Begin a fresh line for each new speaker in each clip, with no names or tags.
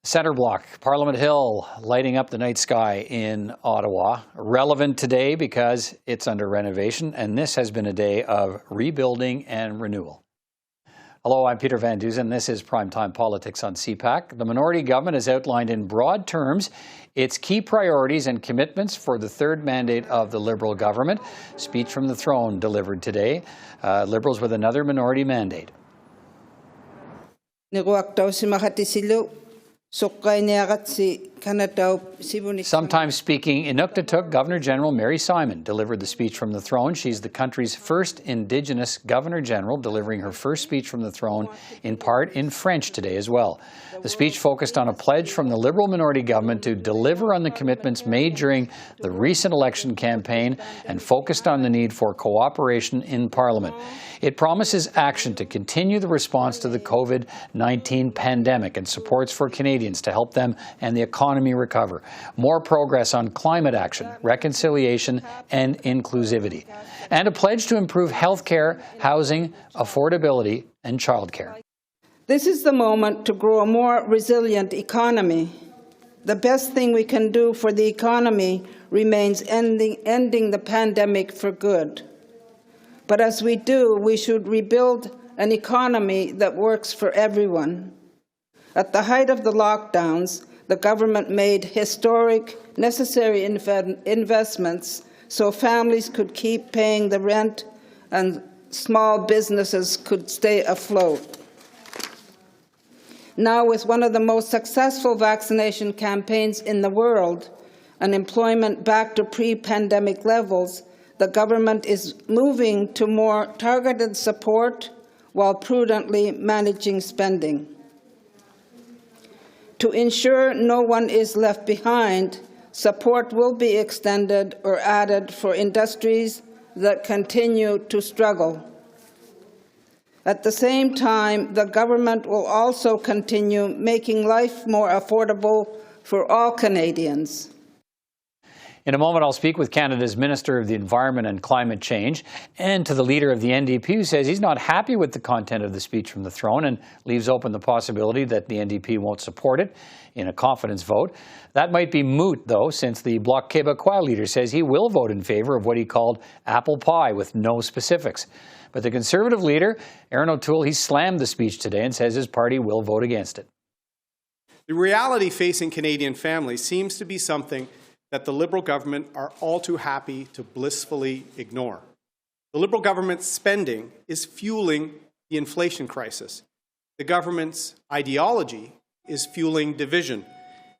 Centre Block, Parliament Hill, lighting up the night sky in Ottawa. Relevant today because it's under renovation, and this has been a day of rebuilding and renewal. Hello, I'm Peter Van Dusen. This is Primetime Politics on CPAC. The minority government has outlined in broad terms its key priorities and commitments for the third mandate of the Liberal government. Speech from the throne delivered today. Liberals with another minority mandate. Sometimes speaking Inuktitut, Governor General Mary Simon delivered the speech from the throne. She's the country's first Indigenous Governor General, delivering her first speech from the throne in part in French today as well. The speech focused on a pledge from the Liberal minority government to deliver on the commitments made during the recent election campaign and focused on the need for cooperation in Parliament. It promises action to continue the response to the COVID-19 pandemic and supports for Canadians to help them and the economy recover. More progress on climate action, reconciliation and inclusivity. And a pledge to improve health care, housing, affordability and childcare.
This is the moment to grow a more resilient economy. The best thing we can do for the economy remains ending the pandemic for good. But as we do, we should rebuild an economy that works for everyone. At the height of the lockdowns, the government made historic, necessary investments so families could keep paying the rent and small businesses could stay afloat. Now, with one of the most successful vaccination campaigns in the world and employment back to pre-pandemic levels, the government is moving to more targeted support while prudently managing spending. To ensure no one is left behind, support will be extended or added for industries that continue to struggle. At the same time, the government will also continue making life more affordable for all Canadians.
In a moment, I'll speak with Canada's Minister of the Environment and Climate Change and to the leader of the NDP who says he's not happy with the content of the speech from the throne and leaves open the possibility that the NDP won't support it in a confidence vote. That might be moot, though, since the Bloc Québécois leader says he will vote in favour of what he called apple pie with no specifics. But the Conservative leader, Erin O'Toole, he slammed the speech today and says his party will vote against it.
The reality facing Canadian families seems to be something that the Liberal government are all too happy to blissfully ignore. The Liberal government's spending is fueling the inflation crisis. The government's ideology is fueling division.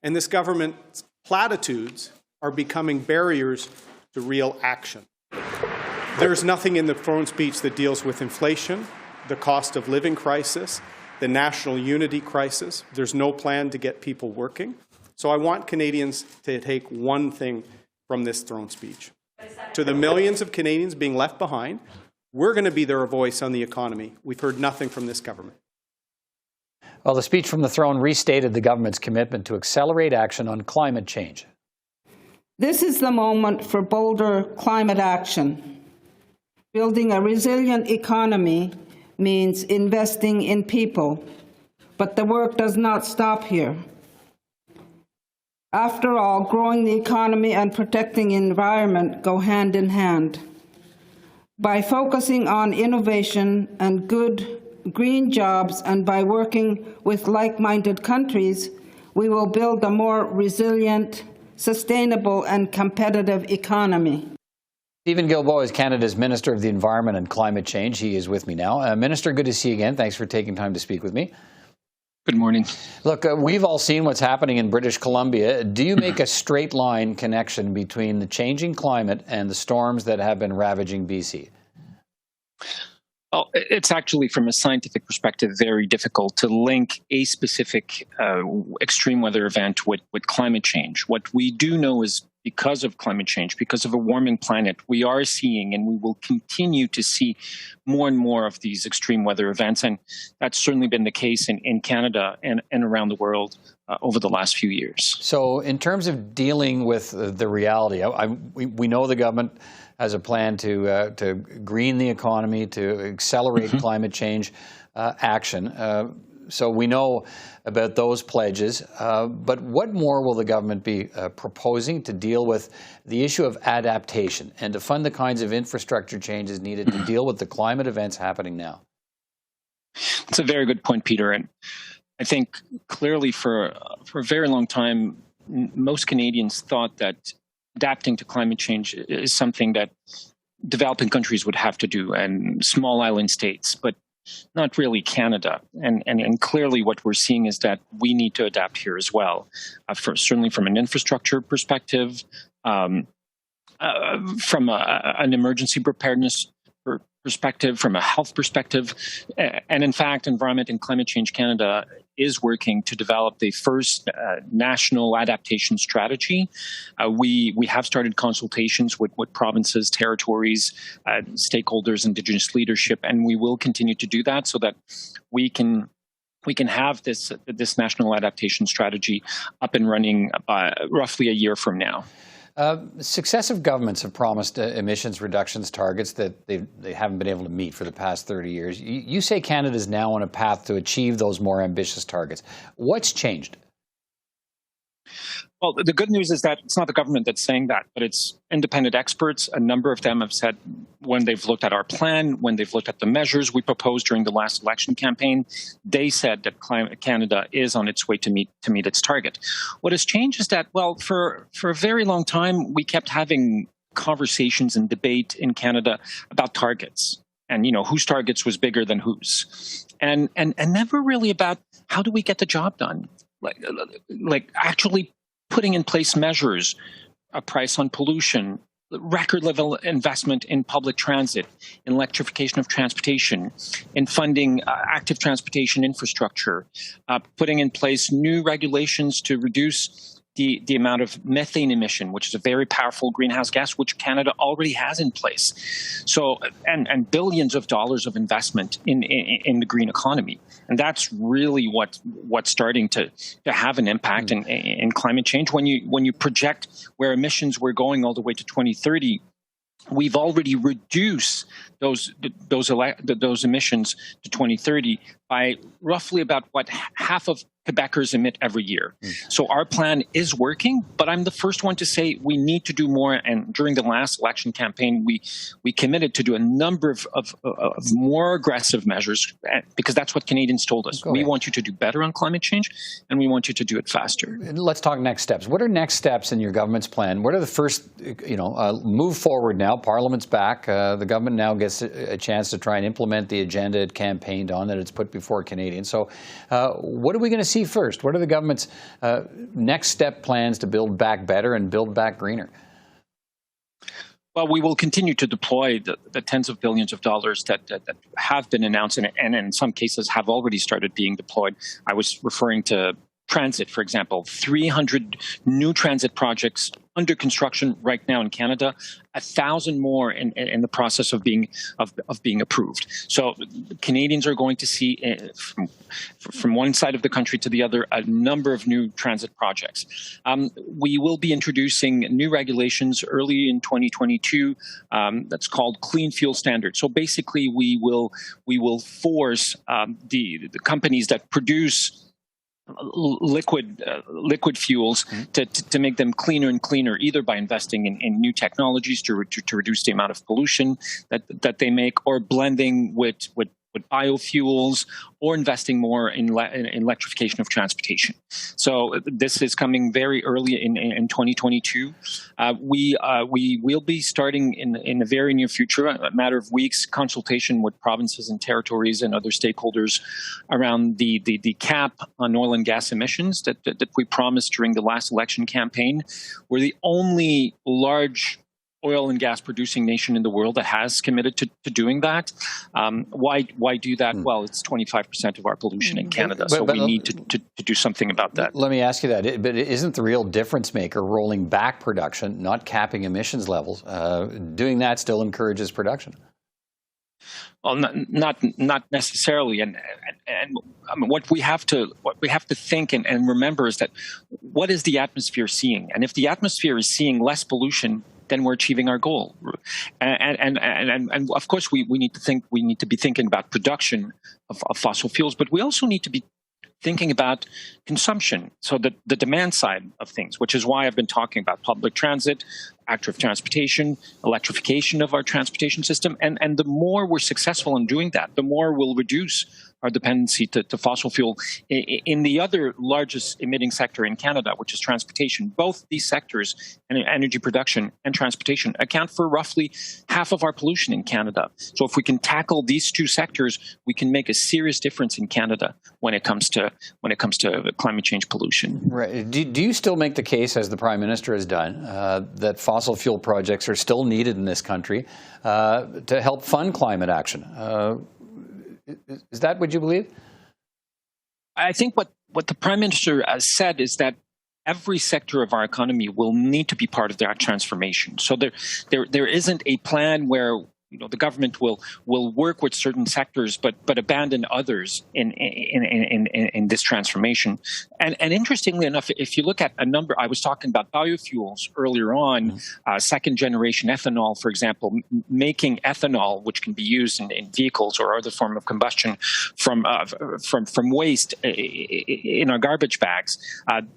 And this government's platitudes are becoming barriers to real action. There's nothing in the throne speech that deals with inflation, the cost of living crisis, the national unity crisis. There's no plan to get people working. So I want Canadians to take one thing from this throne speech. To the millions of Canadians being left behind, we're going to be their voice on the economy. We've heard nothing from this government.
Well, the speech from the throne restated the government's commitment to accelerate action on climate change.
This is the moment for bolder climate action. Building a resilient economy means investing in people, but the work does not stop here. After all, growing the economy and protecting the environment go hand in hand. By focusing on innovation and good green jobs and by working with like-minded countries, we will build a more resilient, sustainable and competitive economy.
Steven Guilbeault is Canada's Minister of the Environment and Climate Change. He is with me now. Minister, good to see you again. Thanks for taking time to speak with me.
Good morning.
Look, we've all seen what's happening in British Columbia. Do you make a straight line connection between the changing climate and the storms that have been ravaging BC?
Well, it's actually, from a scientific perspective, very difficult to link a specific extreme weather event with climate change. What we do know is because of climate change, because of a warming planet, we are seeing and we will continue to see more and more of these extreme weather events. And that's certainly been the case in Canada and around the world over the last few years.
So in terms of dealing with the reality, we know the government has a plan to green the economy, to accelerate climate change action. So we know about those pledges, but what more will the government be proposing to deal with the issue of adaptation and to fund the kinds of infrastructure changes needed to deal with the climate events happening now?
It's a very good point, Peter. And I think clearly for a very long time, most Canadians thought that adapting to climate change is something that developing countries would have to do, and small island states, but not really Canada. And clearly what we're seeing is that we need to adapt here as well, certainly from an infrastructure perspective, from an emergency preparedness perspective, from a health perspective. And in fact, Environment and Climate Change Canada is working to develop the first national adaptation strategy. We have started consultations with provinces, territories, stakeholders, Indigenous leadership, and we will continue to do that so that we can have this national adaptation strategy up and running roughly a year from now.
Successive governments have promised emissions reductions targets that they haven't been able to meet for the past 30 years. You say Canada is now on a path to achieve those more ambitious targets. What's changed?
Well, the good news is that it's not the government that's saying that, but it's independent experts. A number of them have said when they've looked at our plan, when they've looked at the measures we proposed during the last election campaign, they said that Canada is on its way to meet its target. What has changed is that, well, for a very long time, we kept having conversations and debate in Canada about targets and, whose targets was bigger than whose, and never really about how do we get the job done, like actually putting in place measures, a price on pollution, record level investment in public transit, in electrification of transportation, in funding active transportation infrastructure, putting in place new regulations to reduce the amount of methane emission, which is a very powerful greenhouse gas, which Canada already has in place. So, and billions of dollars of investment in the green economy. And that's really what's starting to have an impact in climate change. When you project where emissions were going all the way to 2030, we've already reduced those emissions to 2030 by roughly about half of Quebecers emit every year. So our plan is working, but I'm the first one to say we need to do more. And during the last election campaign, we committed to do a number of more aggressive measures because that's what Canadians told us. We want you to do better on climate change, and we want you to do it faster.
Let's talk next steps. What are next steps in your government's plan? What are the first, move forward now? Parliament's back. The government now gets a chance to try and implement the agenda it campaigned on that it's put before Canadians. So what are we going to see first? What are the government's next step plans to build back better and build back greener?
Well, we will continue to deploy the tens of billions of dollars that have been announced and in some cases have already started being deployed. I was referring to transit, for example, 300 new transit projects under construction right now in Canada, 1,000 more in the process of being approved. So Canadians are going to see from one side of the country to the other a number of new transit projects. We will be introducing new regulations early in 2022 that's called Clean Fuel Standards. So basically, we will force the companies that produce liquid fuels to make them cleaner and cleaner, either by investing in new technologies to reduce the amount of pollution that they make, or blending with biofuels, or investing more in electrification of transportation. So this is coming very early in 2022. We will be starting in the very near future, a matter of weeks, consultation with provinces and territories and other stakeholders around the cap on oil and gas emissions that we promised during the last election campaign. We're the only large oil and gas producing nation in the world that has committed to doing that. Why do that? Well, it's 25% of our pollution in Canada, so we need to do something about that.
Let me ask you that. But isn't the real difference maker rolling back production, not capping emissions levels? Doing that still encourages production.
Well, not necessarily, and I mean, what we have to think and remember is that what is the atmosphere seeing? And if the atmosphere is seeing less pollution, then we're achieving our goal. And of course, we need to be thinking about production of fossil fuels, but we also need to be thinking about consumption, so the demand side of things, which is why I've been talking about public transit, active transportation, electrification of our transportation system. And the more we're successful in doing that, the more we'll reduce our dependency to fossil fuel. In the other largest emitting sector in Canada, which is transportation, both these sectors, energy production and transportation, account for roughly half of our pollution in Canada. So if we can tackle these two sectors, we can make a serious difference in Canada when it comes to climate change pollution.
Right. Do you still make the case, as the Prime Minister has done, that fossil fuel projects are still needed in this country to help fund climate action? Is that what you believe?
I think what the Prime Minister has said is that every sector of our economy will need to be part of that transformation. So there isn't a plan where the government will work with certain sectors but abandon others in this transformation. And interestingly enough, if you look at a number, I was talking about biofuels earlier on, second generation ethanol, for example, making ethanol, which can be used in vehicles or other form of combustion from waste in our garbage bags.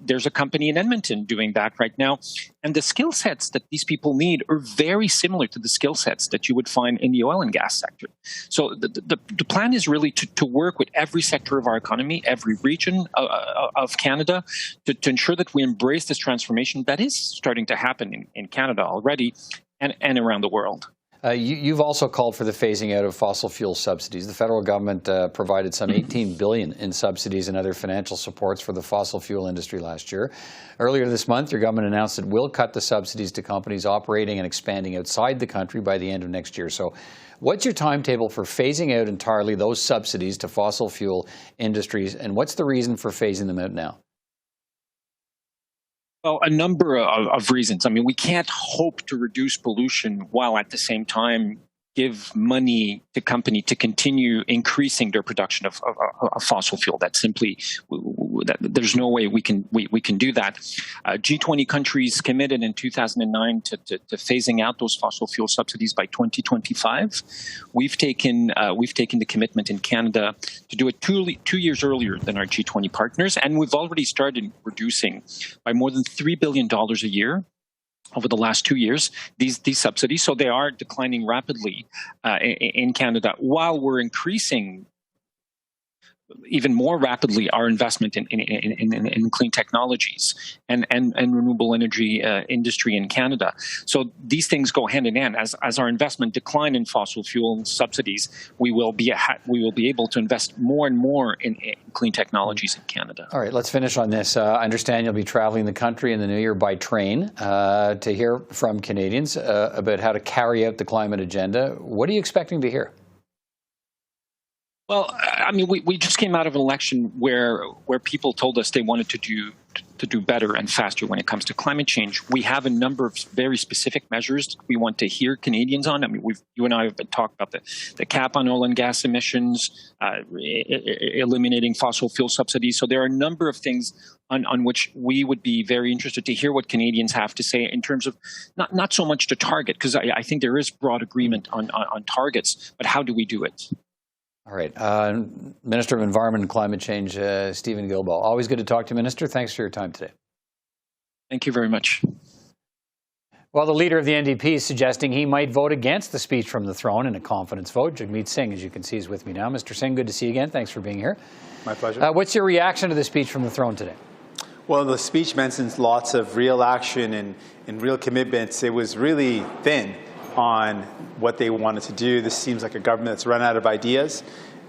There's a company in Edmonton doing that right now. And the skill sets that these people need are very similar to the skill sets that you would find in the oil and gas sector. So the plan is really to work with every sector of our economy, every region of Canada, to ensure that we embrace this transformation that is starting to happen in Canada already and around the world.
You've also called for the phasing out of fossil fuel subsidies. The federal government provided some $18 billion in subsidies and other financial supports for the fossil fuel industry last year. Earlier this month, your government announced it will cut the subsidies to companies operating and expanding outside the country by the end of next year. So what's your timetable for phasing out entirely those subsidies to fossil fuel industries, and what's the reason for phasing them out now?
Well, a number of reasons. I mean, we can't hope to reduce pollution while at the same time give money to company to continue increasing their production of fossil fuel. That simply, there's no way we can do that. G20 countries committed in 2009 to phasing out those fossil fuel subsidies by 2025. We've taken the commitment in Canada to do it 2 years earlier than our G20 partners, and we've already started reducing by more than $3 billion a year over the last 2 years, these subsidies. So they are declining rapidly in Canada, while we're increasing even more rapidly our investment in clean technologies and renewable energy industry in Canada. So these things go hand in hand. As our investment decline in fossil fuel subsidies, we will be able to invest more and more in clean technologies in Canada.
All right, let's finish on this. I understand you'll be traveling the country in the new year by train to hear from Canadians about how to carry out the climate agenda. What are you expecting to hear?
Well, I mean, we just came out of an election where people told us they wanted to do better and faster when it comes to climate change. We have a number of very specific measures we want to hear Canadians on. I mean, you and I have been talking about the cap on oil and gas emissions, eliminating fossil fuel subsidies. So there are a number of things on which we would be very interested to hear what Canadians have to say in terms of not so much the target, because I think there is broad agreement on targets, but how do we do it?
All right. Minister of Environment and Climate Change, Steven Guilbeault. Always good to talk to you, Minister. Thanks for your time today.
Thank you very much.
Well, the leader of the NDP is suggesting he might vote against the speech from the throne in a confidence vote. Jagmeet Singh, as you can see, is with me now. Mr. Singh, good to see you again. Thanks for being here.
My pleasure.
What's your reaction to the speech from the throne today?
Well, the speech mentions lots of real action and real commitments. It was really thin on what they wanted to do. This seems like a government that's run out of ideas.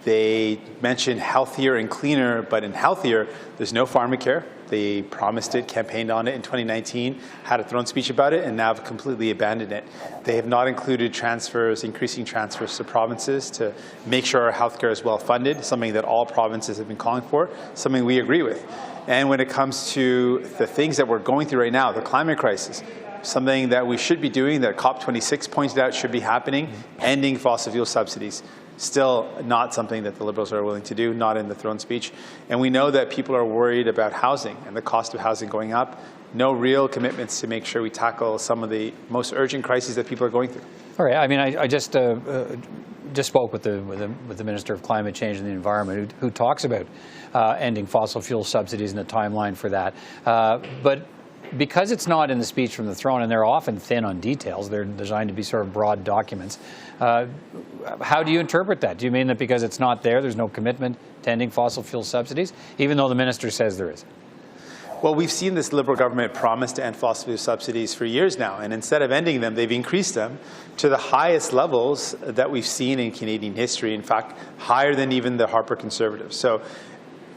They mentioned healthier and cleaner, but in healthier, there's no pharmacare. They promised it, campaigned on it in 2019, had a throne speech about it, and now have completely abandoned it. They have not included transfers, increasing transfers to provinces to make sure our healthcare is well funded, something that all provinces have been calling for, something we agree with. And when it comes to the things that we're going through right now, the climate crisis, something that we should be doing, that COP26 pointed out should be happening, ending fossil fuel subsidies. Still not something that the Liberals are willing to do, not in the throne speech. And we know that people are worried about housing and the cost of housing going up. No real commitments to make sure we tackle some of the most urgent crises that people are going through.
All right. I mean, I just spoke with the Minister of Climate Change and the Environment, who talks about ending fossil fuel subsidies and a timeline for that. But because it's not in the speech from the throne, and they're often thin on details, they're designed to be sort of broad documents. How do you interpret that? Do you mean that because it's not there, there's no commitment to ending fossil fuel subsidies, even though the minister says there is?
Well, we've seen this Liberal government promise to end fossil fuel subsidies for years now, and instead of ending them, they've increased them to the highest levels that we've seen in Canadian history, in fact, higher than even the Harper Conservatives. So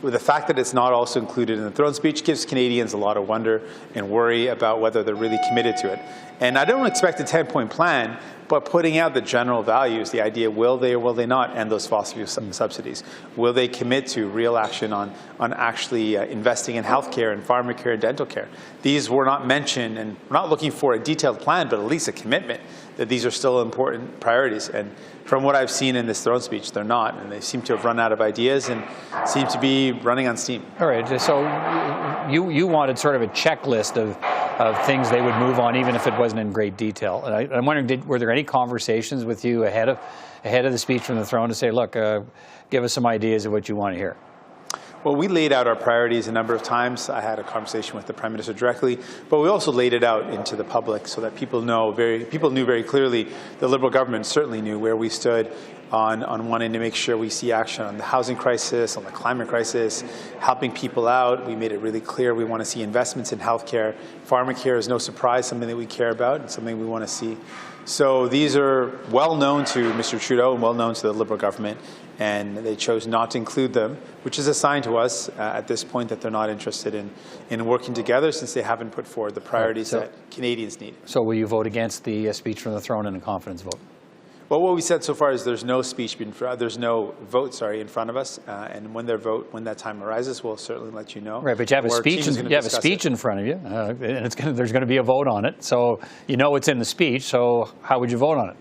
with the fact that it's not also included in the throne speech gives Canadians a lot of wonder and worry about whether they're really committed to it. And I don't expect a 10-point plan, but putting out the general values, the idea, will they or will they not end those fossil fuel subsidies? Will they commit to real action on actually investing in healthcare and pharmacare and dental care? These were not mentioned, and we're not looking for a detailed plan, but at least a commitment that these are still important priorities. And from what I've seen in this throne speech, they're not, and they seem to have run out of ideas and seem to be running on steam.
All right, so you wanted sort of a checklist of things they would move on, even if it wasn't in great detail. And I'm wondering, were there any conversations with you ahead of the speech from the throne to say, look, give us some ideas of what you want to hear?
Well, we laid out our priorities a number of times. I had a conversation with the Prime Minister directly, but we also laid it out into the public so that people knew very clearly. The Liberal government certainly knew where we stood on wanting to make sure we see action on the housing crisis, on the climate crisis, helping people out. We made it really clear we want to see investments in healthcare. Pharmacare is no surprise, something that we care about and something we want to see. So these are well known to Mr. Trudeau and well known to the Liberal government, and they chose not to include them, which is a sign to us at this point that they're not interested in working together, since they haven't put forward the priorities that Canadians need.
So will you vote against the speech from the throne in a confidence vote?
Well, what we said so far is there's no vote in front of us, and when that time arises, we'll certainly let you know.
Right, but you have a speech. You have a speech in front of you, and there's going to be a vote on it. So you know it's in the speech. So how would you vote on it?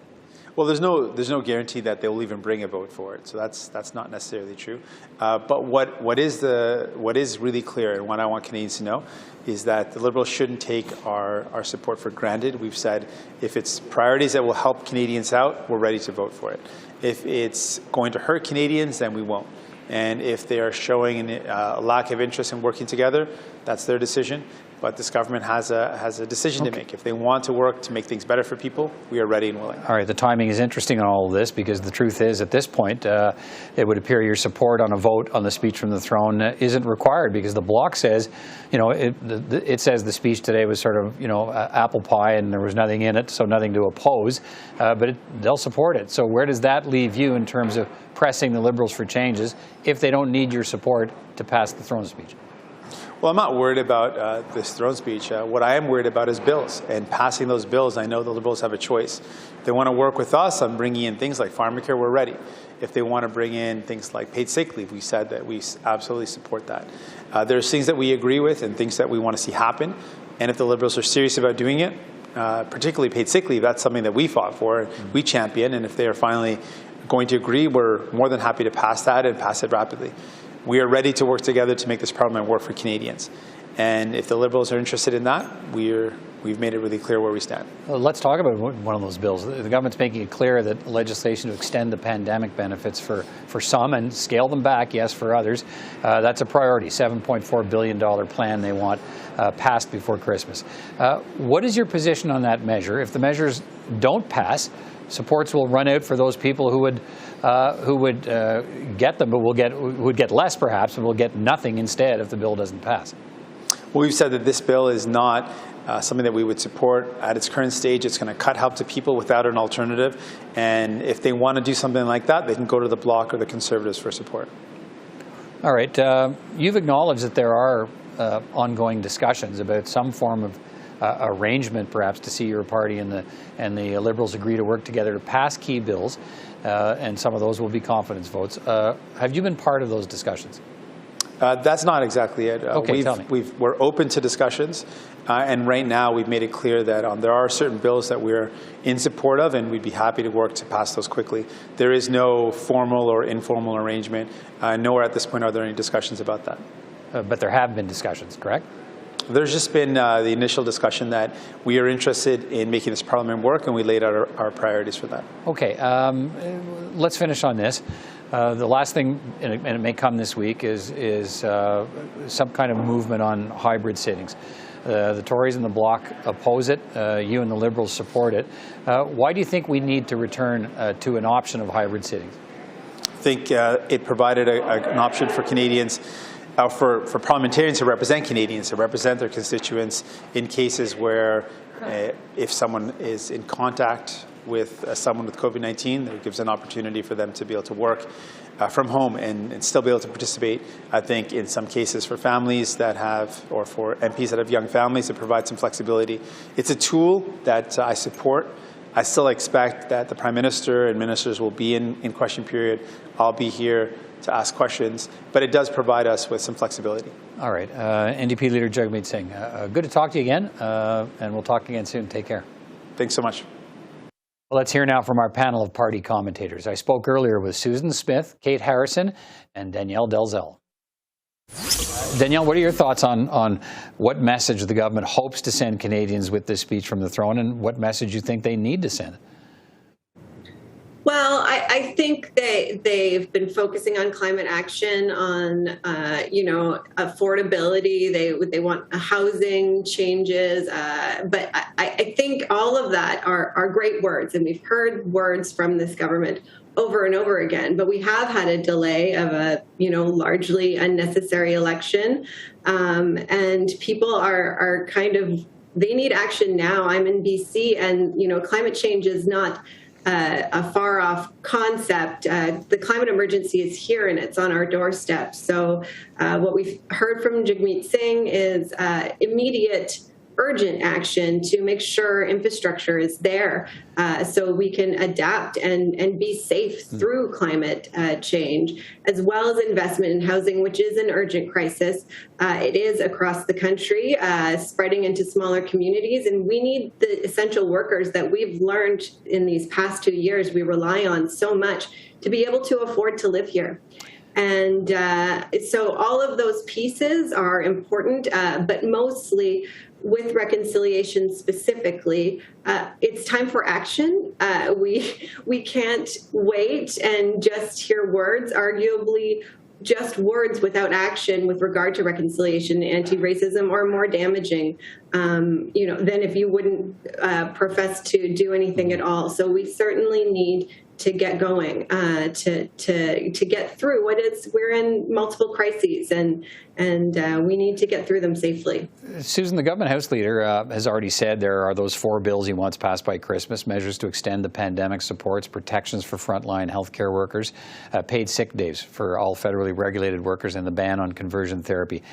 Well, there's no guarantee that they will even bring a vote for it. So that's not necessarily true. But what is really clear, and what I want Canadians to know, is that the Liberals shouldn't take our support for granted. We've said if it's priorities that will help Canadians out, we're ready to vote for it. If it's going to hurt Canadians, then we won't. And if they are showing a lack of interest in working together, that's their decision. But this government has a decision to make. If they want to work to make things better for people, we are ready and willing.
All right, the timing is interesting on all of this, because the truth is, at this point, it would appear your support on a vote on the speech from the throne isn't required, because the Bloc says, it says the speech today was sort of, apple pie and there was nothing in it, so nothing to oppose, but they'll support it. So where does that leave you in terms of pressing the Liberals for changes if they don't need your support to pass the throne speech?
Well, I'm not worried about this throne speech. What I am worried about is bills, and passing those bills. I know the Liberals have a choice. If they want to work with us on bringing in things like pharmacare, we're ready. If they want to bring in things like paid sick leave, we said that we absolutely support that. There's things that we agree with and things that we want to see happen. And if the Liberals are serious about doing it, particularly paid sick leave, that's something that we fought for, we champion. And if they are finally going to agree, we're more than happy to pass that and pass it rapidly. We are ready to work together to make this parliament work for Canadians. And if the Liberals are interested in that, we've made it really clear where we stand.
Well, let's talk about one of those bills. The government's making it clear that legislation to extend the pandemic benefits for some and scale them back, yes, for others. That's a priority, $7.4 billion plan they want passed before Christmas. What is your position on that measure? If the measures don't pass, supports will run out for those people who would get them, but would get less perhaps, and will get nothing instead if the bill doesn't pass.
Well, we've said that this bill is not something that we would support. At its current stage, it's going to cut help to people without an alternative. And if they want to do something like that, they can go to the Bloc or the Conservatives for support. All
right. You've acknowledged that there are ongoing discussions about some form of arrangement, perhaps, to see your party and the Liberals agree to work together to pass key bills, and some of those will be confidence votes. Have you been part of those discussions?
That's not exactly it.
Okay, tell me.
We're open to discussions, and right now we've made it clear that there are certain bills that we're in support of, and we'd be happy to work to pass those quickly. There is no formal or informal arrangement. Nowhere at this point are there any discussions about that.
But there have been discussions, correct?
There's just been the initial discussion that we are interested in making this Parliament work, and we laid out our priorities for that.
Okay, let's finish on this. The last thing, and it may come this week, is some kind of movement on hybrid sittings. The Tories and the Bloc oppose it. You and the Liberals support it. Why do you think we need to return to an option of hybrid sittings?
I think it provided an option for Canadians, for parliamentarians to represent Canadians, to represent their constituents in cases where if someone is in contact with someone with COVID-19, it gives an opportunity for them to be able to work from home and still be able to participate. I think in some cases for families that have, or for MPs that have young families, to provide some flexibility. It's a tool that I support. I still expect that the Prime Minister and ministers will be in question period. I'll be here to ask questions, but it does provide us with some flexibility.
All right. NDP Leader Jagmeet Singh, good to talk to you again, and we'll talk again soon. Take care.
Thanks so much.
Well, let's hear now from our panel of party commentators. I spoke earlier with Susan Smith, Kate Harrison, and Danielle Dalzell. Danielle, what are your thoughts on what message the government hopes to send Canadians with this speech from the throne, and what message you think they need to send?
Well, I think they've been focusing on climate action, on affordability. They want housing changes, but I think all of that are great words, and we've heard words from this government over and over again. But we have had a delay of a largely unnecessary election, and people are kind of, they need action now. I'm in BC, and climate change is not a far-off concept. The climate emergency is here, and it's on our doorstep. So what we've heard from Jagmeet Singh is immediate, urgent action to make sure infrastructure is there so we can adapt and be safe through climate change, as well as investment in housing, which is an urgent crisis. It is across the country, spreading into smaller communities, and we need the essential workers that we've learned in these past 2 years we rely on so much to be able to afford to live here. And so all of those pieces are important, but mostly with reconciliation specifically, it's time for action. We can't wait and just hear words. Arguably, just words without action with regard to reconciliation and anti-racism are more damaging, than if you wouldn't profess to do anything at all. So we certainly need to get going, to get through what is, we're in multiple crises, and we need to get through them safely.
Susan, the government House Leader has already said there are those 4 bills he wants passed by Christmas, measures to extend the pandemic supports, protections for frontline healthcare workers, paid sick days for all federally regulated workers, and the ban on conversion therapy.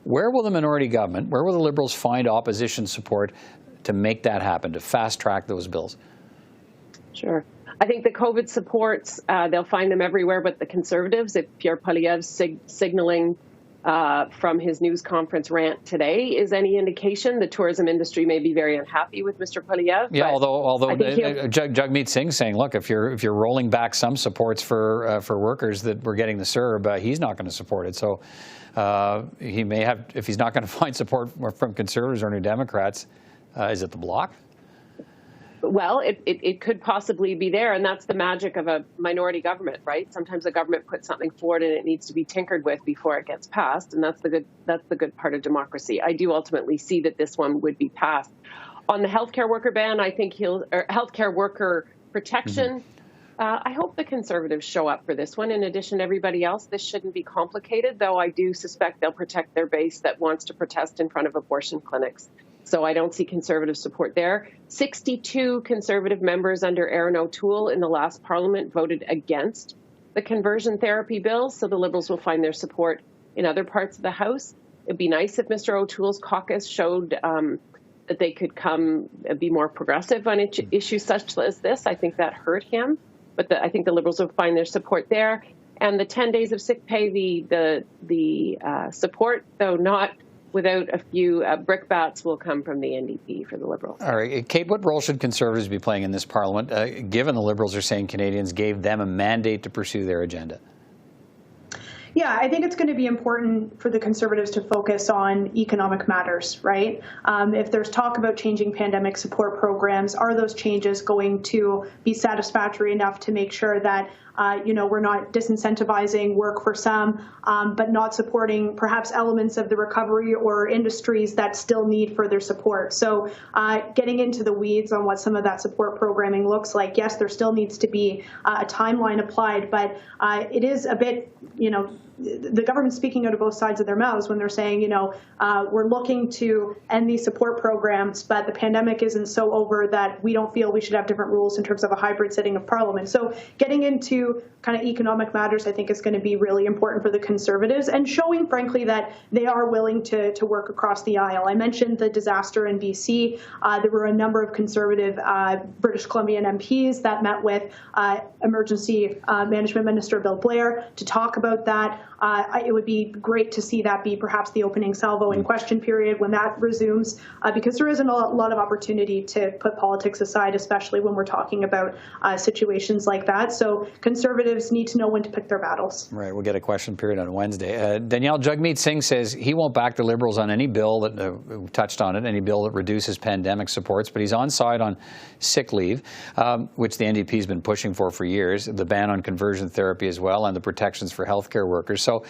Where will the minority government, where will the Liberals find opposition support to make that happen, to fast-track those bills?
Sure. I think the COVID supports, they'll find them everywhere but the Conservatives. If Pierre Poilievre's signaling from his news conference rant today is any indication, the tourism industry may be very unhappy with Mr. Poilievre.
Yeah, although Jagmeet Singh saying, look, if you're rolling back some supports for workers that we're getting the CERB, he's not going to support it. So he may have, if he's not going to find support from Conservatives or New Democrats, is it the Bloc?
Well, it could possibly be there, and that's the magic of a minority government, right? Sometimes a government puts something forward and it needs to be tinkered with before it gets passed, and that's the good part of democracy. I do ultimately see that this one would be passed. On the healthcare worker ban, I think healthcare worker protection. I hope the Conservatives show up for this one. In addition to everybody else, this shouldn't be complicated, though I do suspect they'll protect their base that wants to protest in front of abortion clinics. So I don't see Conservative support there. 62 Conservative members under Erin O'Toole in the last Parliament voted against the conversion therapy bill, so the Liberals will find their support in other parts of the House. It'd be nice if Mr. O'Toole's caucus showed that they could be more progressive on issues such as this. I think that hurt him, but I think the Liberals will find their support there. And the 10 days of sick pay, the support, though not without a few brickbats, will come from the NDP for the Liberals.
All right. Kate, what role should Conservatives be playing in this Parliament, given the Liberals are saying Canadians gave them a mandate to pursue their agenda?
Yeah, I think it's going to be important for the Conservatives to focus on economic matters, right? If there's talk about changing pandemic support programs, are those changes going to be satisfactory enough to make sure that we're not disincentivizing work for some, but not supporting perhaps elements of the recovery or industries that still need further support. So getting into the weeds on what some of that support programming looks like, yes, there still needs to be a timeline applied, but it is a bit, the government's speaking out of both sides of their mouths when they're saying, we're looking to end these support programs, but the pandemic isn't so over that we don't feel we should have different rules in terms of a hybrid sitting of Parliament. So getting into kind of economic matters, I think, is going to be really important for the Conservatives, and showing, frankly, that they are willing to work across the aisle. I mentioned the disaster in BC. There were a number of Conservative British Columbian MPs that met with Emergency Management Minister Bill Blair to talk about that. It would be great to see that be perhaps the opening salvo in question period when that resumes, because there isn't a lot of opportunity to put politics aside, especially when we're talking about situations like that. So Conservatives need to know when to pick their battles.
Right. We'll get a question period on Wednesday. Danielle, Jagmeet Singh says he won't back the Liberals on any bill that touched on it, any bill that reduces pandemic supports, but he's on side on sick leave, which the NDP has been pushing for years, the ban on conversion therapy as well, and the protections for healthcare workers. So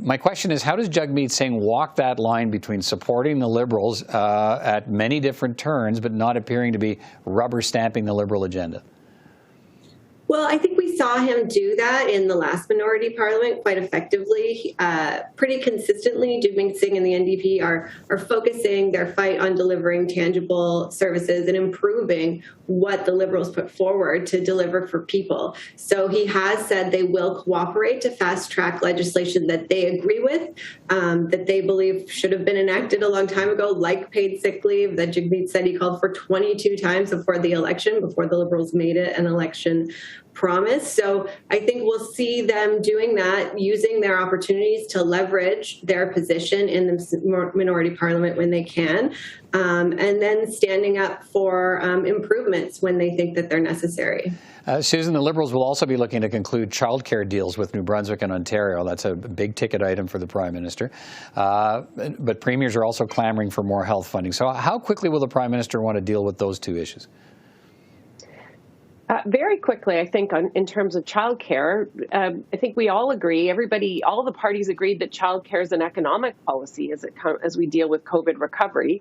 my question is, how does Jagmeet Singh walk that line between supporting the Liberals at many different turns, but not appearing to be rubber stamping the Liberal agenda?
Well, I think we saw him do that in the last minority parliament quite effectively. Pretty consistently, Jagmeet Singh and the NDP are focusing their fight on delivering tangible services and improving what the Liberals put forward to deliver for people. So he has said they will cooperate to fast-track legislation that they agree with, that they believe should have been enacted a long time ago, like paid sick leave, that Jagmeet said he called for 22 times before the election, before the Liberals made it an election promise. So I think we'll see them doing that, using their opportunities to leverage their position in the minority parliament when they can, and then standing up for improvements when they think that they're necessary.
Susan, the Liberals will also be looking to conclude childcare deals with New Brunswick and Ontario. That's a big ticket item for the Prime Minister. But premiers are also clamoring for more health funding. So how quickly will the Prime Minister want to deal with those two issues?
Very quickly, I think, in terms of childcare, I think we all agree, all the parties agreed that childcare is an economic policy as we deal with COVID recovery.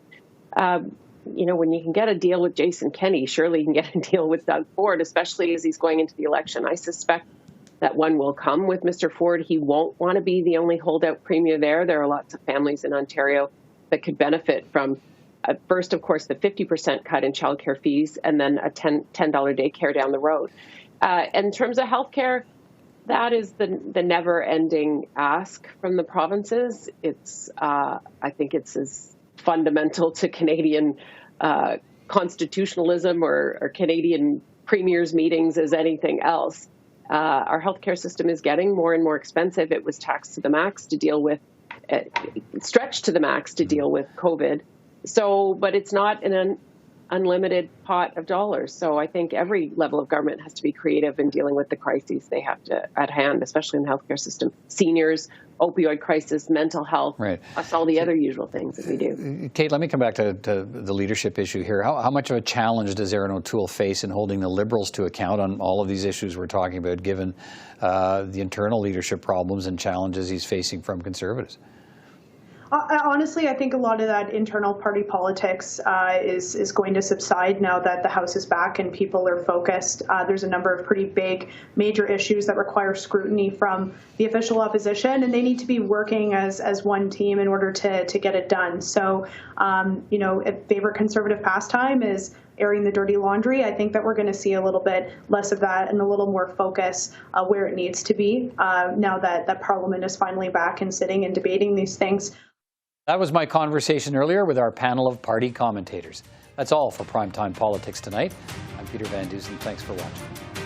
When you can get a deal with Jason Kenney, surely you can get a deal with Doug Ford, especially as he's going into the election. I suspect that one will come with Mr. Ford. He won't want to be the only holdout premier there. There are lots of families in Ontario that could benefit from first, of course, the 50% cut in childcare fees, and then a $10 daycare down the road. In terms of healthcare, that is the never-ending ask from the provinces. I think it's as fundamental to Canadian constitutionalism or Canadian premiers' meetings as anything else. Our healthcare system is getting more and more expensive. It was taxed to the max to deal with, stretched to the max to deal with COVID. But it's not an unlimited pot of dollars. So I think every level of government has to be creative in dealing with the crises they have at hand, especially in the healthcare system. Seniors, opioid crisis, mental health, right. Plus all the other usual things that we do.
Kate, let me come back to the leadership issue here. How much of a challenge does Erin O'Toole face in holding the Liberals to account on all of these issues we're talking about, given the internal leadership problems and challenges he's facing from Conservatives?
Honestly, I think a lot of that internal party politics is going to subside now that the House is back and people are focused. There's a number of pretty big, major issues that require scrutiny from the official opposition, and they need to be working as one team in order to get it done. So, a favorite Conservative pastime is airing the dirty laundry. I think that we're going to see a little bit less of that and a little more focus where it needs to be now that Parliament is finally back and sitting and debating these things.
That was my conversation earlier with our panel of party commentators. That's all for Primetime Politics tonight. I'm Peter Van Dusen. Thanks for watching.